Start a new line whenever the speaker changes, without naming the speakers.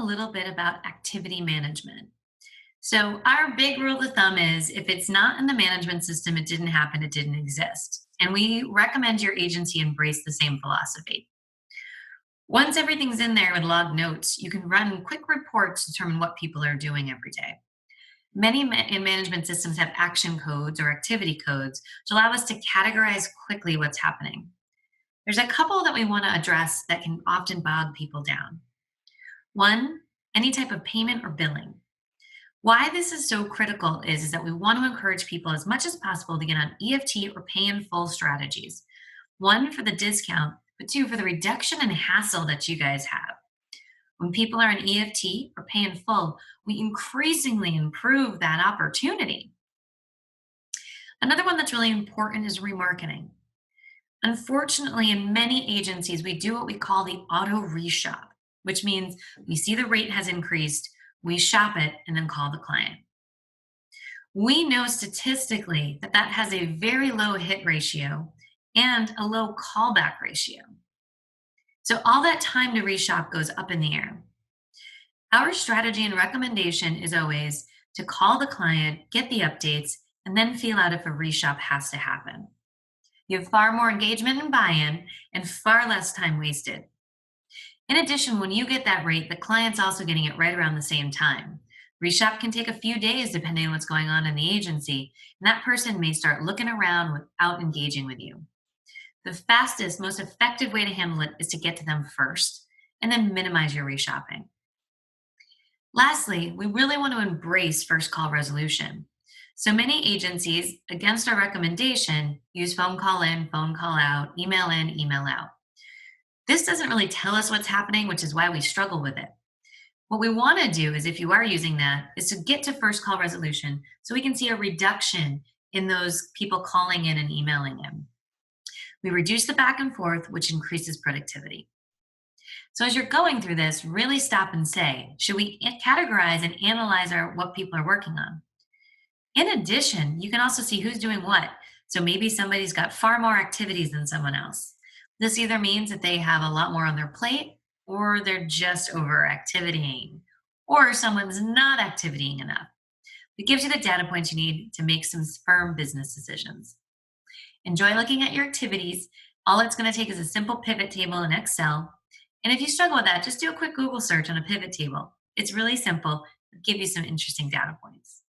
a little bit about activity management. So, our big rule of thumb is if it's not in the management system, it didn't happen, it didn't exist. And we recommend your agency embrace the same philosophy. Once everything's in there with log notes, you can run quick reports to determine what people are doing every day. Many in management systems have action codes or activity codes to allow us to categorize quickly what's happening. There's a couple that we want to address that can often bog people down. One, any type of payment or billing. Why this is so critical is that we want to encourage people as much as possible to get on EFT or pay in full strategies. One, for the discount, but two, for the reduction and hassle that you guys have. When people are in EFT or pay in full, we increasingly improve that opportunity. Another one that's really important is remarketing. Unfortunately, in many agencies, we do what we call the auto reshop, which means we see the rate has increased, we shop it, and then call the client. We know statistically that that has a very low hit ratio and a low callback ratio. So all that time to reshop goes up in the air. Our strategy and recommendation is always to call the client, get the updates, and then feel out if a reshop has to happen. You have far more engagement and buy-in and far less time wasted. In addition, when you get that rate, the client's also getting it right around the same time. Reshop can take a few days depending on what's going on in the agency, and that person may start looking around without engaging with you. The fastest, most effective way to handle it is to get to them first and then minimize your reshopping. Lastly, we really want to embrace first call resolution. So many agencies, against our recommendation, use phone call in, phone call out, email in, email out. This doesn't really tell us what's happening, which is why we struggle with it. What we want to do is, if you are using that, is to get to first call resolution so we can see a reduction in those people calling in and emailing in. We reduce the back and forth, which increases productivity. So as you're going through this, really stop and say, should we categorize and analyze what people are working on? In addition, you can also see who's doing what. So maybe somebody's got far more activities than someone else. This either means that they have a lot more on their plate, or they're just over activitying, or someone's not activitying enough. It gives you the data points you need to make some firm business decisions. Enjoy looking at your activities. All it's going to take is a simple pivot table in Excel. And if you struggle with that, just do a quick Google search on a pivot table. It's really simple. It'll give you some interesting data points.